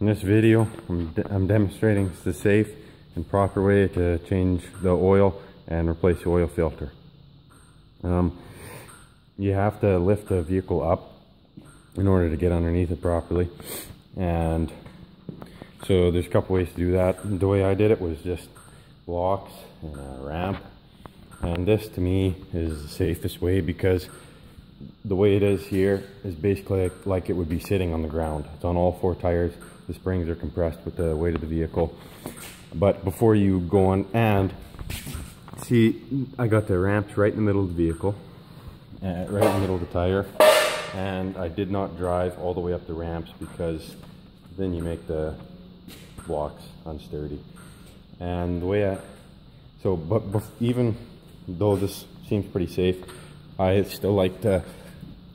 In this video, I'm demonstrating the safe and proper way to change the oil and replace the oil filter. You have to lift the vehicle up in order to get underneath it properly, and so there's a couple ways to do that. The way I did it was just blocks and a ramp, and this to me is the safest way because the way it is here is basically like it would be sitting on the ground. It's on all four tires. The springs are compressed with the weight of the vehicle. But before you go on, and see, I got the ramps right in the middle of the vehicle, right in the middle of the tire, and I did not drive all the way up the ramps because then you make the blocks unsturdy. And the way but even though this seems pretty safe, I still like to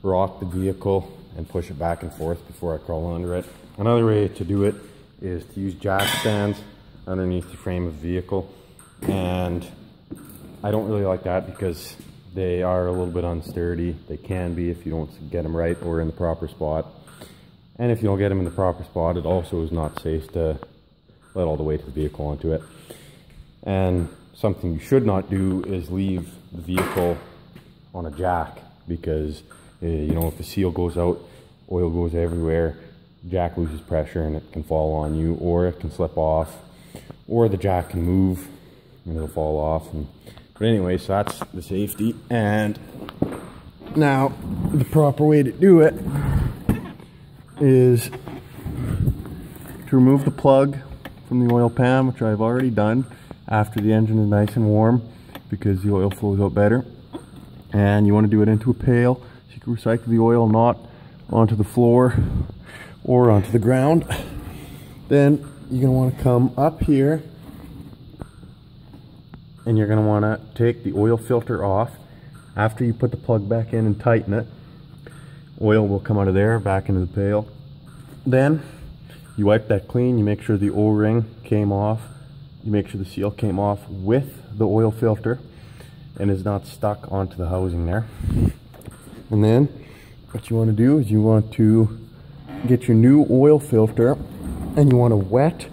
rock the vehicle and push it back and forth before I crawl under it. Another way to do it is to use jack stands underneath the frame of the vehicle, and I don't really like that because they are a little bit unsturdy. They can be if you don't get them right or in the proper spot, and if you don't get them in the proper spot, it also is not safe to let all the weight of the vehicle onto it. And something you should not do is leave the vehicle on a jack, because you know, if the seal goes out, oil goes everywhere, jack loses pressure and it can fall on you, or it can slip off, or the jack can move and it'll fall off. But anyway, so that's the safety. And now the proper way to do it is to remove the plug from the oil pan, which I've already done after the engine is nice and warm, because the oil flows out better. And you want to do it into a pail so you can recycle the oil not onto the floor or onto the ground. Then you're going to want to come up here and you're going to want to take the oil filter off. After you put the plug back in and tighten it, oil will come out of there back into the pail. Then you wipe that clean, you make sure the O-ring came off, you make sure the seal came off with the oil filter and is not stuck onto the housing there. And then what you want to do is you want to get your new oil filter and you want to wet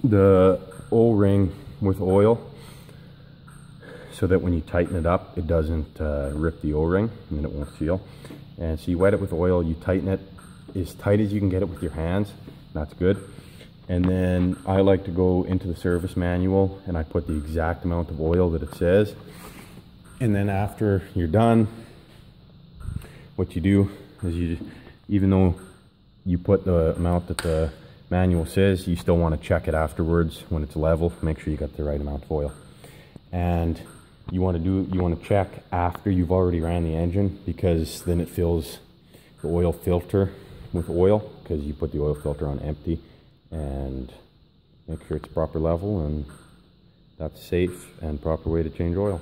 the O-ring with oil so that when you tighten it up, it doesn't rip the O-ring and then it won't seal. And so you wet it with oil, you tighten it as tight as you can get it with your hands. That's good. And then I like to go into the service manual and I put the exact amount of oil that it says. And then after you're done, what you do is even though you put the amount that the manual says, you still want to check it afterwards when it's level, make sure you got the right amount of oil. And you want to check after you've already ran the engine, because then it fills the oil filter with oil, because you put the oil filter on empty, and make sure it's proper level. And that's safe and proper way to change oil.